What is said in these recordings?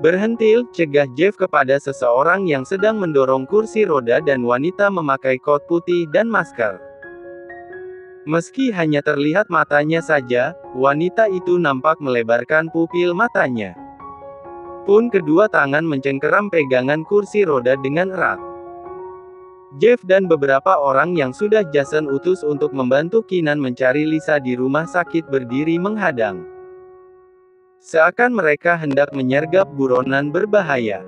Berhenti, cegah Jeff kepada seseorang yang sedang mendorong kursi roda dan wanita memakai kot putih dan masker. Meski hanya terlihat matanya saja, wanita itu nampak melebarkan pupil matanya. Pun kedua tangan mencengkeram pegangan kursi roda dengan erat. Jeff dan beberapa orang yang sudah Jason utus untuk membantu Keenan mencari Lisa di rumah sakit berdiri menghadang. Seakan mereka hendak menyergap buronan berbahaya.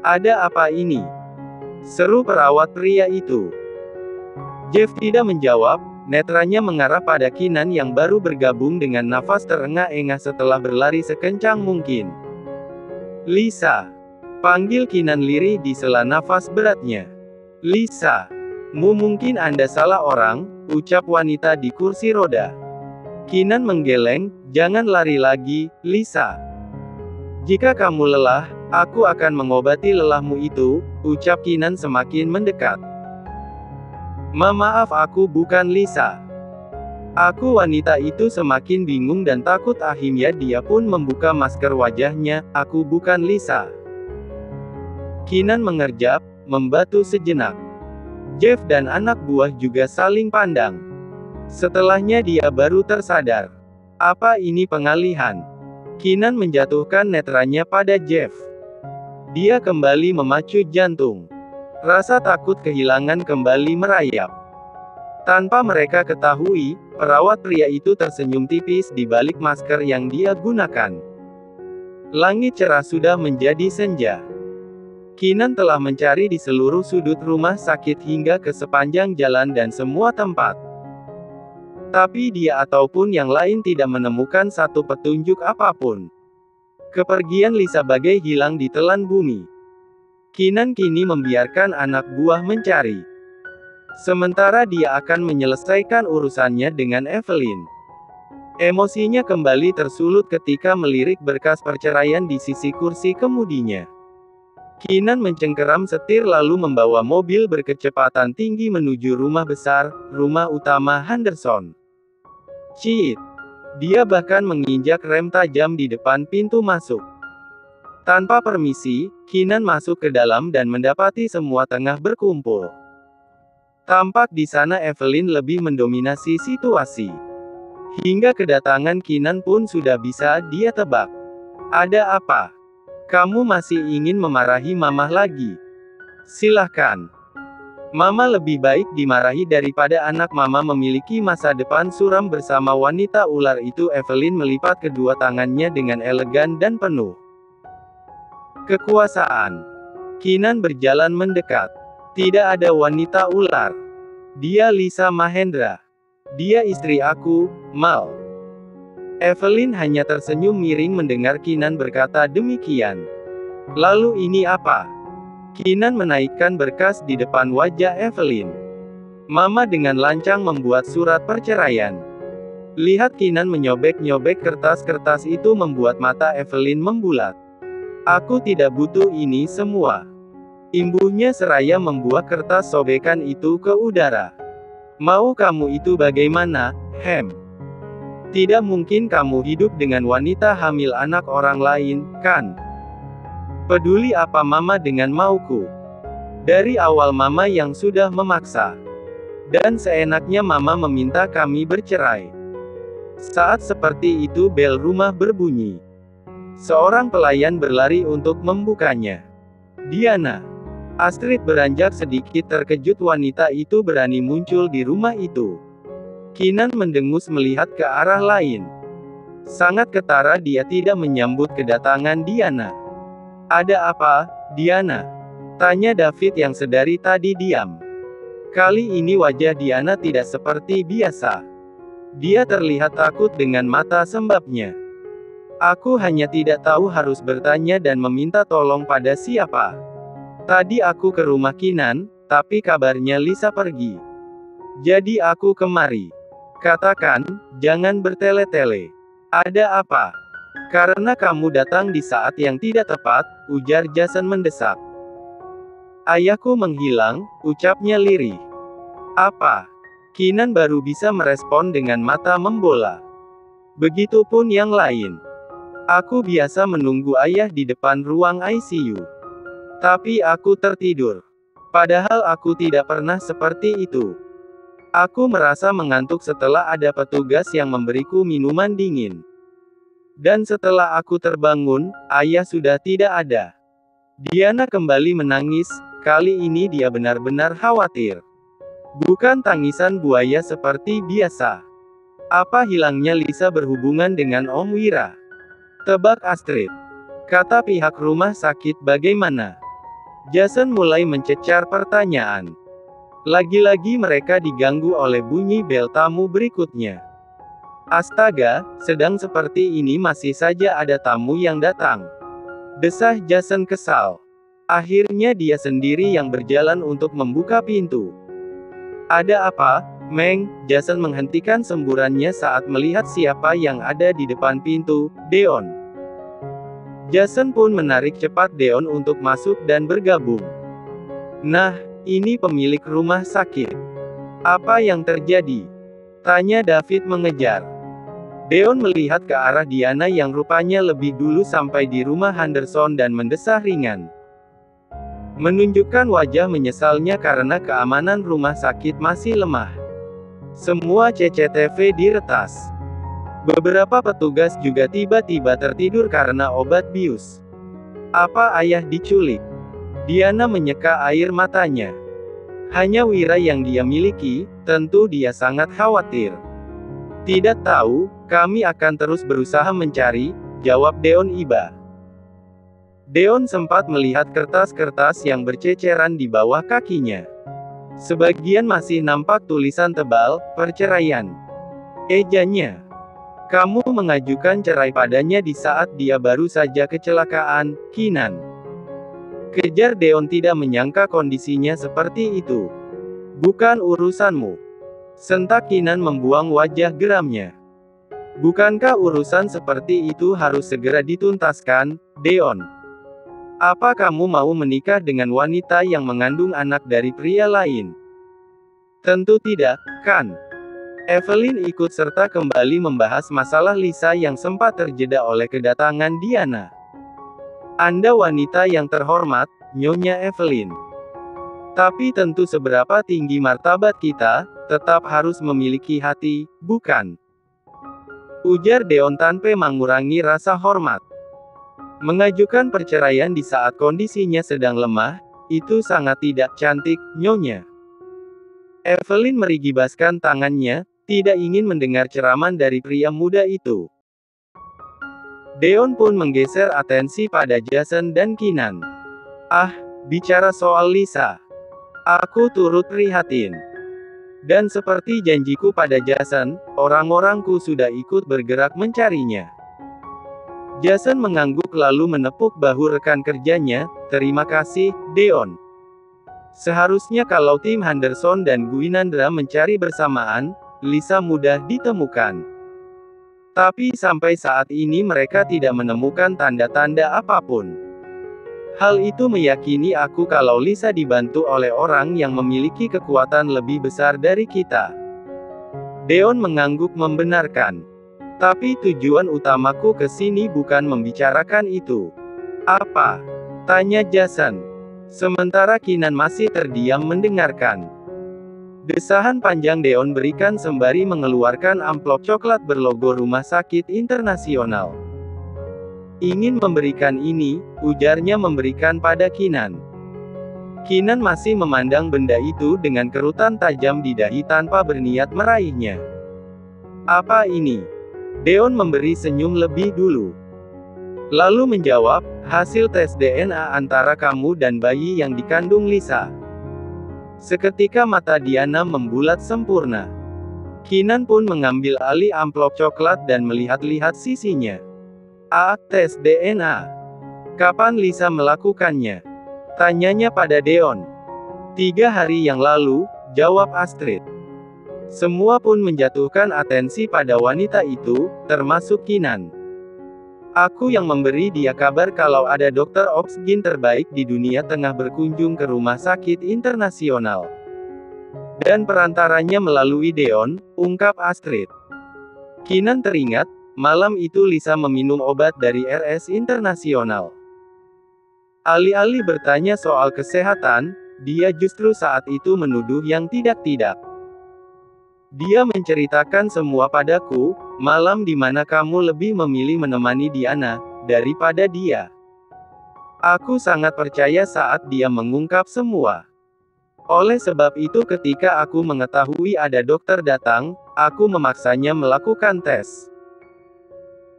"Ada apa ini?" seru perawat pria itu. Jeff tidak menjawab, netranya mengarah pada Keenan yang baru bergabung dengan nafas terengah-engah setelah berlari sekencang mungkin. "Lisa!" panggil Keenan lirih di sela nafas beratnya. "Lisa! Mungkin Anda salah orang," ucap wanita di kursi roda. Keenan menggeleng, "Jangan lari lagi, Lisa. Jika kamu lelah, aku akan mengobati lelahmu itu," ucap Keenan semakin mendekat. "Maaf, aku bukan Lisa." Wanita itu semakin bingung dan takut, akhirnya dia pun membuka masker wajahnya. "Aku bukan Lisa." Keenan mengerjap, membatu sejenak. Jeff dan anak buah juga saling pandang. Setelahnya dia baru tersadar. Apa ini pengalihan? Keenan menjatuhkan netranya pada Jeff. Dia kembali memacu jantung. Rasa takut kehilangan kembali merayap. Tanpa mereka ketahui, perawat pria itu tersenyum tipis di balik masker yang dia gunakan. Langit cerah sudah menjadi senja. Keenan telah mencari di seluruh sudut rumah sakit hingga ke sepanjang jalan dan semua tempat. Tapi dia ataupun yang lain tidak menemukan satu petunjuk apapun. Kepergian Lisa bagai hilang di telan bumi. Keenan kini membiarkan anak buah mencari. Sementara dia akan menyelesaikan urusannya dengan Evelyn. Emosinya kembali tersulut ketika melirik berkas perceraian di sisi kursi kemudinya. Keenan mencengkeram setir lalu membawa mobil berkecepatan tinggi menuju rumah besar, rumah utama Henderson. Ciit. Dia bahkan menginjak rem tajam di depan pintu masuk. Tanpa permisi, Keenan masuk ke dalam dan mendapati semua tengah berkumpul. Tampak di sana Evelyn lebih mendominasi situasi. Hingga kedatangan Keenan pun sudah bisa dia tebak. "Ada apa? Kamu masih ingin memarahi Mama lagi? Silahkan. Mama lebih baik dimarahi daripada anak Mama memiliki masa depan suram bersama wanita ular itu." Evelyn melipat kedua tangannya dengan elegan dan penuh kekuasaan. Keenan berjalan mendekat. "Tidak ada wanita ular. Dia Lisa Mahendra. Dia istri aku, Mal." Evelyn hanya tersenyum miring mendengar Keenan berkata demikian. "Lalu ini apa?" Keenan menaikkan berkas di depan wajah Evelyn. "Mama dengan lancang membuat surat perceraian." Lihat Keenan menyobek-nyobek kertas-kertas itu membuat mata Evelyn membulat. "Aku tidak butuh ini semua." Imbuhnya seraya membuat kertas sobekan itu ke udara. "Mau kamu itu bagaimana, Hem? Tidak mungkin kamu hidup dengan wanita hamil anak orang lain, kan? Peduli apa Mama dengan mauku? Dari awal Mama yang sudah memaksa. Dan seenaknya Mama meminta kami bercerai." Saat seperti itu bel rumah berbunyi. Seorang pelayan berlari untuk membukanya. "Diana." Astrid beranjak sedikit terkejut wanita itu berani muncul di rumah itu. Keenan mendengus melihat ke arah lain. Sangat ketara dia tidak menyambut kedatangan Diana. "Ada apa, Diana?" tanya David yang sedari tadi diam. Kali ini wajah Diana tidak seperti biasa. Dia terlihat takut dengan mata sembabnya. "Aku hanya tidak tahu harus bertanya dan meminta tolong pada siapa. Tadi aku ke rumah Keenan, tapi kabarnya Lisa pergi. Jadi aku kemari. Katakan, jangan bertele-tele. Ada apa?" "Karena kamu datang di saat yang tidak tepat," ujar Jason mendesak. "Ayahku menghilang," ucapnya lirih. "Apa?" Keenan baru bisa merespon dengan mata membola. Begitupun yang lain. Aku biasa menunggu ayah di depan ruang ICU. Tapi aku tertidur. Padahal aku tidak pernah seperti itu. Aku merasa mengantuk setelah ada petugas yang memberiku minuman dingin. Dan setelah aku terbangun, ayah sudah tidak ada. Diana kembali menangis, kali ini dia benar-benar khawatir. Bukan tangisan buaya seperti biasa. Apa hilangnya Lisa berhubungan dengan Om Wira? Tebak Astrid. Kata pihak rumah sakit bagaimana? Jason mulai mencecar pertanyaan. Lagi-lagi mereka diganggu oleh bunyi bel tamu berikutnya. Astaga, sedang seperti ini masih saja ada tamu yang datang. Desah Jason kesal. Akhirnya dia sendiri yang berjalan untuk membuka pintu. Ada apa, Meng? Jason menghentikan semburannya saat melihat siapa yang ada di depan pintu, Deon. Jason pun menarik cepat Deon untuk masuk dan bergabung. Nah, ini pemilik rumah sakit. Apa yang terjadi? Tanya David mengejar. Deon melihat ke arah Diana yang rupanya lebih dulu sampai di rumah Henderson dan mendesah ringan. Menunjukkan wajah menyesalnya karena keamanan rumah sakit masih lemah. Semua CCTV diretas. Beberapa petugas juga tiba-tiba tertidur karena obat bius. Apa ayah diculik? Diana menyeka air matanya. Hanya Wira yang dia miliki, tentu dia sangat khawatir. Tidak tahu, kami akan terus berusaha mencari, jawab Deon Iba. Deon sempat melihat kertas-kertas yang berceceran di bawah kakinya. Sebagian masih nampak tulisan tebal, perceraian. Ejanya. Kamu mengajukan cerai padanya di saat dia baru saja kecelakaan, Kinan. Kejar Deon tidak menyangka kondisinya seperti itu. Bukan urusanmu. Sentak Kinan membuang wajah geramnya. Bukankah urusan seperti itu harus segera dituntaskan, Deon? Apa kamu mau menikah dengan wanita yang mengandung anak dari pria lain? Tentu tidak, kan? Evelyn ikut serta kembali membahas masalah Lisa yang sempat terjeda oleh kedatangan Diana. Anda wanita yang terhormat, Nyonya Evelyn. Tapi tentu seberapa tinggi martabat kita, tetap harus memiliki hati, bukan? Ujar Deon tanpa mengurangi rasa hormat. Mengajukan perceraian di saat kondisinya sedang lemah, itu sangat tidak cantik, Nyonya. Evelyn merigibaskan tangannya, tidak ingin mendengar ceraman dari pria muda itu. Deon pun menggeser atensi pada Jason dan Kinan. Ah, bicara soal Lisa. Aku turut prihatin. Dan seperti janjiku pada Jason, orang-orangku sudah ikut bergerak mencarinya. Jason mengangguk lalu menepuk bahu rekan kerjanya, terima kasih, Deon. Seharusnya kalau tim Henderson dan Gwynandra mencari bersamaan, Lisa mudah ditemukan. Tapi sampai saat ini mereka tidak menemukan tanda-tanda apapun. Hal itu meyakini aku kalau Lisa dibantu oleh orang yang memiliki kekuatan lebih besar dari kita. Deon mengangguk membenarkan. Tapi tujuan utamaku ke sini bukan membicarakan itu. Apa? Tanya Jason. Sementara Kinan masih terdiam mendengarkan. Desahan panjang Deon berikan sembari mengeluarkan amplop coklat berlogo Rumah Sakit Internasional. Ingin memberikan ini, ujarnya memberikan pada Kinan. Kinan masih memandang benda itu dengan kerutan tajam di dahi tanpa berniat meraihnya. Apa ini? Deon memberi senyum lebih dulu. Lalu menjawab, hasil tes DNA antara kamu dan bayi yang dikandung Lisa. Seketika mata Diana membulat sempurna. Kinan pun mengambil alih amplop coklat dan melihat-lihat sisinya. Tes DNA. Kapan Lisa melakukannya? Tanyanya pada Deon. 3 hari yang lalu, jawab Astrid. Semua pun menjatuhkan atensi pada wanita itu, termasuk Kinan. Aku yang memberi dia kabar kalau ada dokter obsgin terbaik di dunia tengah berkunjung ke rumah sakit internasional. Dan perantaranya melalui Deon, ungkap Astrid. Kinan teringat, malam itu Lisa meminum obat dari RS Internasional. Alih-alih bertanya soal kesehatan, dia justru saat itu menuduh yang tidak-tidak. Dia menceritakan semua padaku, malam di mana kamu lebih memilih menemani Diana, daripada dia. Aku sangat percaya saat dia mengungkap semua. Oleh sebab itu ketika aku mengetahui ada dokter datang, aku memaksanya melakukan tes.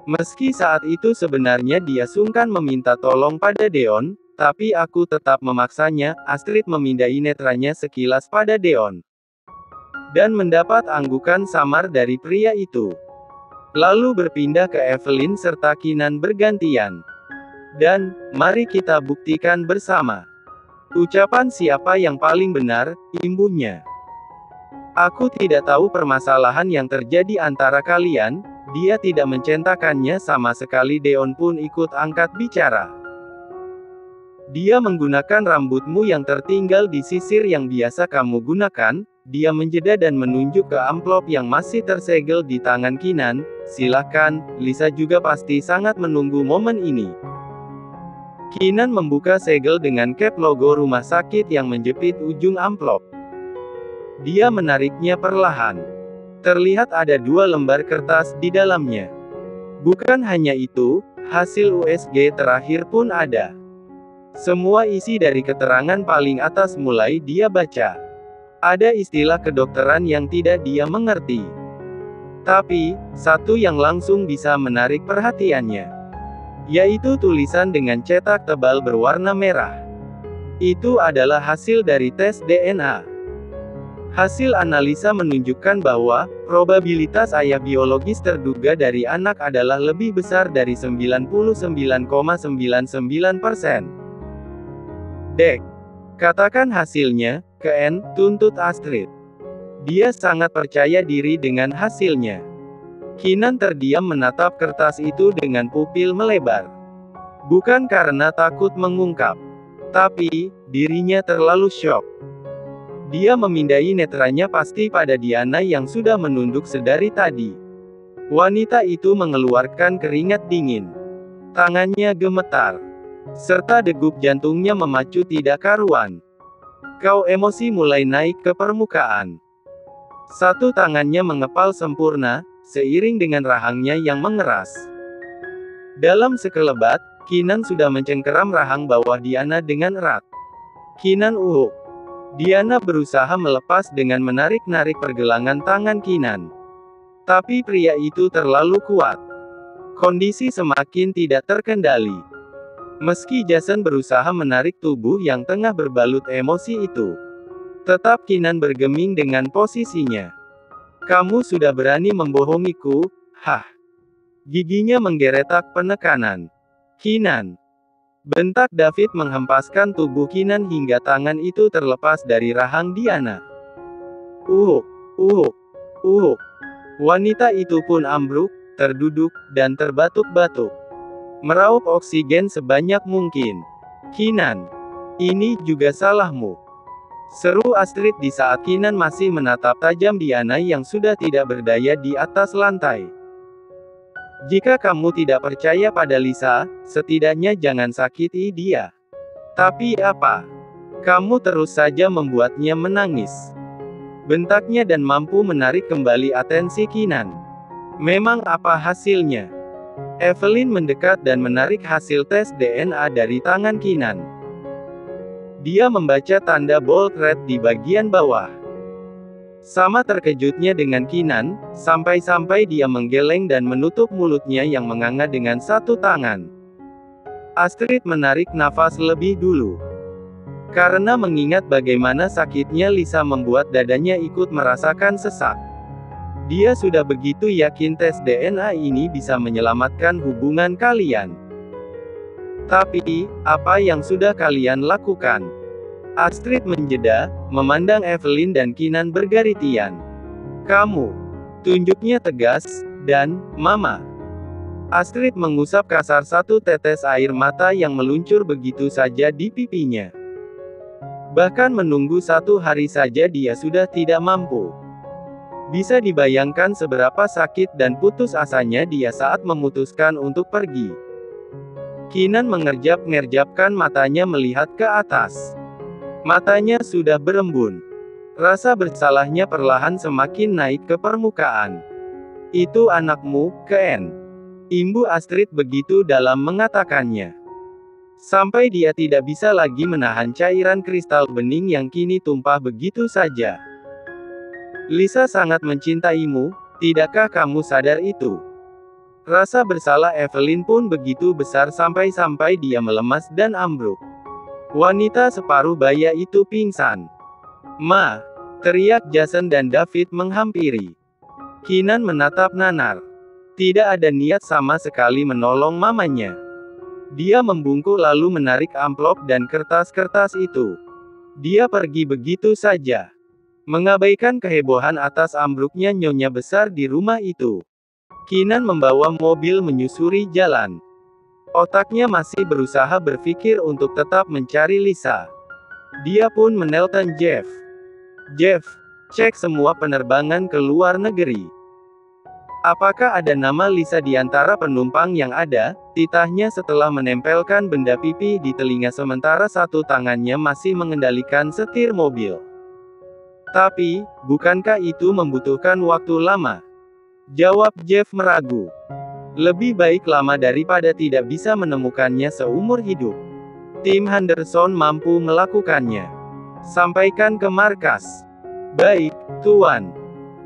Meski saat itu sebenarnya dia sungkan meminta tolong pada Deon, tapi aku tetap memaksanya. Astrid memindai netranya sekilas pada Deon. Dan mendapat anggukan samar dari pria itu. Lalu berpindah ke Evelyn serta Kinan bergantian. Dan, mari kita buktikan bersama. Ucapan siapa yang paling benar, imbuhnya. Aku tidak tahu permasalahan yang terjadi antara kalian, dia tidak mencentakannya sama sekali. Deon pun ikut angkat bicara. Dia menggunakan rambutmu yang tertinggal di sisir yang biasa kamu gunakan. Dia menjeda dan menunjuk ke amplop yang masih tersegel di tangan Kinan. Silakan, Lisa juga pasti sangat menunggu momen ini. Kinan membuka segel dengan cap logo rumah sakit yang menjepit ujung amplop. Dia menariknya perlahan. Terlihat ada 2 lembar kertas di dalamnya. Bukan hanya itu, hasil USG terakhir pun ada. Semua isi dari keterangan paling atas mulai dia baca. Ada istilah kedokteran yang tidak dia mengerti. Tapi, satu yang langsung bisa menarik perhatiannya. Yaitu tulisan dengan cetak tebal berwarna merah. Itu adalah hasil dari tes DNA. Hasil analisa menunjukkan bahwa, probabilitas ayah biologis terduga dari anak adalah lebih besar dari 99,99%. Dek. Katakan hasilnya, Ken, tuntut Astrid. Dia sangat percaya diri dengan hasilnya. Kinan terdiam menatap kertas itu dengan pupil melebar. Bukan karena takut mengungkap. Tapi, dirinya terlalu syok. Dia memindai netranya pasti pada Diana yang sudah menunduk sedari tadi. Wanita itu mengeluarkan keringat dingin. Tangannya gemetar. Serta degup jantungnya memacu tidak karuan. Kau emosi mulai naik ke permukaan. Satu tangannya mengepal sempurna, seiring dengan rahangnya yang mengeras. Dalam sekelebat, Kinan sudah mencengkeram rahang bawah Diana dengan erat. Kinan uhuk. Diana berusaha melepas dengan menarik-narik pergelangan tangan Kinan. Tapi pria itu terlalu kuat. Kondisi semakin tidak terkendali. Meski Jason berusaha menarik tubuh yang tengah berbalut emosi itu, tetap Kinan bergeming dengan posisinya. Kamu sudah berani membohongiku, hah? Giginya menggeretak penekanan. Kinan. Bentak David menghempaskan tubuh Kinan hingga tangan itu terlepas dari rahang Diana. Uhuk, uhuk, uhuk. Wanita itu pun ambruk, terduduk, dan terbatuk-batuk. Meraup oksigen sebanyak mungkin. Kinan. Ini juga salahmu. Seru Astrid di saat Kinan masih menatap tajam Diana yang sudah tidak berdaya di atas lantai. Jika kamu tidak percaya pada Lisa, setidaknya jangan sakiti dia. Tapi apa? Kamu terus saja membuatnya menangis. Bentaknya dan mampu menarik kembali atensi Kinan. Memang apa hasilnya? Evelyn mendekat dan menarik hasil tes DNA dari tangan Kinan. Dia membaca tanda bold red di bagian bawah. Sama terkejutnya dengan Kinan, sampai-sampai dia menggeleng dan menutup mulutnya yang menganga dengan satu tangan. Astrid menarik nafas lebih dulu. Karena mengingat bagaimana sakitnya Lisa membuat dadanya ikut merasakan sesak. Dia sudah begitu yakin tes DNA ini bisa menyelamatkan hubungan kalian. Tapi, apa yang sudah kalian lakukan? Astrid menjeda, memandang Evelyn dan Kinan bergaritian. Kamu. Tunjuknya tegas, dan, Mama. Astrid mengusap kasar satu tetes air mata yang meluncur begitu saja di pipinya. Bahkan menunggu 1 hari saja dia sudah tidak mampu. Bisa dibayangkan seberapa sakit dan putus asanya dia saat memutuskan untuk pergi. Kinan mengerjap-ngerjapkan matanya melihat ke atas. Matanya sudah berembun. Rasa bersalahnya perlahan semakin naik ke permukaan. Itu anakmu, Ken. Imbu Astrid begitu dalam mengatakannya. Sampai dia tidak bisa lagi menahan cairan kristal bening yang kini tumpah begitu saja. Lisa sangat mencintaimu, tidakkah kamu sadar itu? Rasa bersalah Evelyn pun begitu besar sampai-sampai dia melemas dan ambruk. Wanita separuh baya itu pingsan. "Ma!" teriak Jason dan David menghampiri. Kinan menatap nanar. Tidak ada niat sama sekali menolong mamanya. Dia membungkuk lalu menarik amplop dan kertas-kertas itu. Dia pergi begitu saja. Mengabaikan kehebohan atas ambruknya nyonya besar di rumah itu. Kinan membawa mobil menyusuri jalan. Otaknya masih berusaha berpikir untuk tetap mencari Lisa. Dia pun menelpon Jeff. "Jeff, cek semua penerbangan ke luar negeri. Apakah ada nama Lisa di antara penumpang yang ada?" Titahnya setelah menempelkan benda pipih di telinga sementara satu tangannya masih mengendalikan setir mobil. "Tapi, bukankah itu membutuhkan waktu lama?" jawab Jeff meragu. "Lebih baik lama daripada tidak bisa menemukannya seumur hidup. Tim Henderson mampu melakukannya. Sampaikan ke markas." "Baik, Tuan."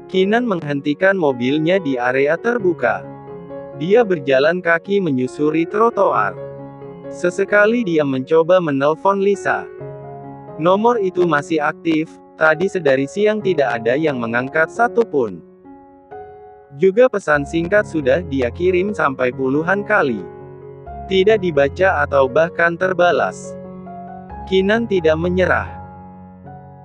Kinan menghentikan mobilnya di area terbuka. Dia berjalan kaki menyusuri trotoar. Sesekali dia mencoba menelpon Lisa. Nomor itu masih aktif. Tadi sedari siang tidak ada yang mengangkat satupun. Juga pesan singkat sudah dia kirim sampai puluhan kali. Tidak dibaca atau bahkan terbalas. Kinan tidak menyerah.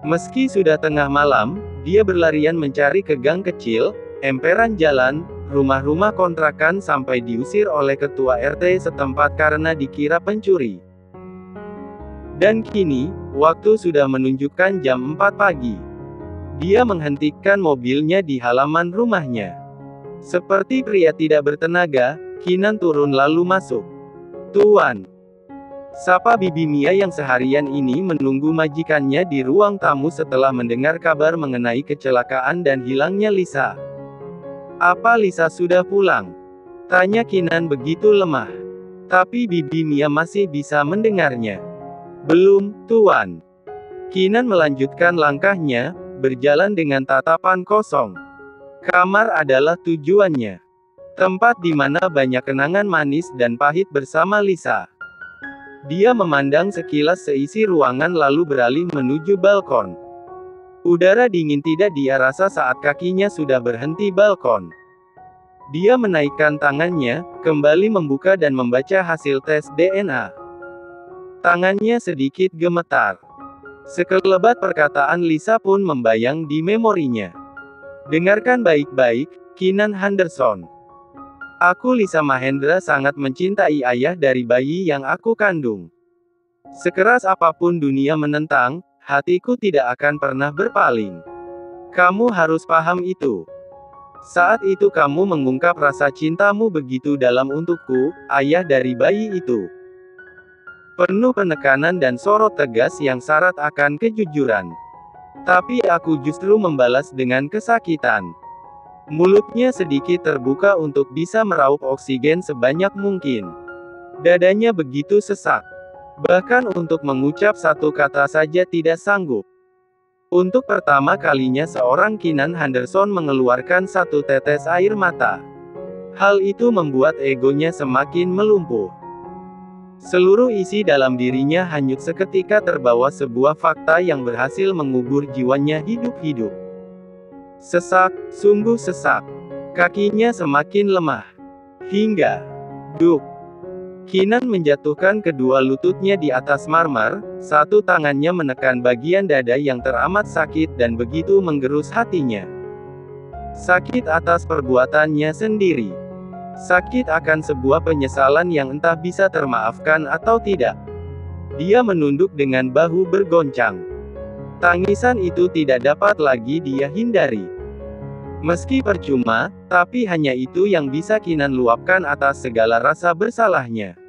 Meski sudah tengah malam, dia berlarian mencari ke gang kecil, emperan jalan, rumah-rumah kontrakan sampai diusir oleh ketua RT setempat karena dikira pencuri. Dan kini, waktu sudah menunjukkan jam 4 pagi. Dia menghentikan mobilnya di halaman rumahnya. Seperti pria tidak bertenaga, Kinan turun lalu masuk. "Tuan." Sapa Bibi Mia yang seharian ini menunggu majikannya di ruang tamu setelah mendengar kabar mengenai kecelakaan dan hilangnya Lisa. "Apa Lisa sudah pulang?" tanya Kinan begitu lemah. Tapi Bibi Mia masih bisa mendengarnya. "Belum, Tuan." Kinan melanjutkan langkahnya, berjalan dengan tatapan kosong. Kamar adalah tujuannya. Tempat di mana banyak kenangan manis dan pahit bersama Lisa. Dia memandang sekilas seisi ruangan lalu beralih menuju balkon. Udara dingin tidak dia rasa saat kakinya sudah berhenti balkon. Dia menaikkan tangannya, kembali membuka dan membaca hasil tes DNA. Tangannya sedikit gemetar. Sekelebat perkataan Lisa pun membayang di memorinya. "Dengarkan baik-baik, Kinan Henderson. Aku Lisa Mahendra sangat mencintai ayah dari bayi yang aku kandung. Sekeras apapun dunia menentang, hatiku tidak akan pernah berpaling. Kamu harus paham itu. Saat itu kamu mengungkap rasa cintamu begitu dalam untukku, ayah dari bayi itu." Penuh penekanan dan sorot tegas yang syarat akan kejujuran. "Tapi aku justru membalas dengan kesakitan." Mulutnya sedikit terbuka untuk bisa meraup oksigen sebanyak mungkin. Dadanya begitu sesak. Bahkan untuk mengucap satu kata saja tidak sanggup. Untuk pertama kalinya seorang Kinan Henderson mengeluarkan satu tetes air mata. Hal itu membuat egonya semakin melumpuh. Seluruh isi dalam dirinya hanyut seketika terbawa sebuah fakta yang berhasil mengubur jiwanya hidup-hidup. Sesak, sungguh sesak. Kakinya semakin lemah. Hingga, duk. Kinan menjatuhkan kedua lututnya di atas marmer, satu tangannya menekan bagian dada yang teramat sakit dan begitu menggerus hatinya. Sakit atas perbuatannya sendiri. Sakit akan sebuah penyesalan yang entah bisa termaafkan atau tidak. Dia menunduk dengan bahu bergoncang. Tangisan itu tidak dapat lagi dia hindari. Meski percuma, tapi hanya itu yang bisa Kinan luapkan atas segala rasa bersalahnya.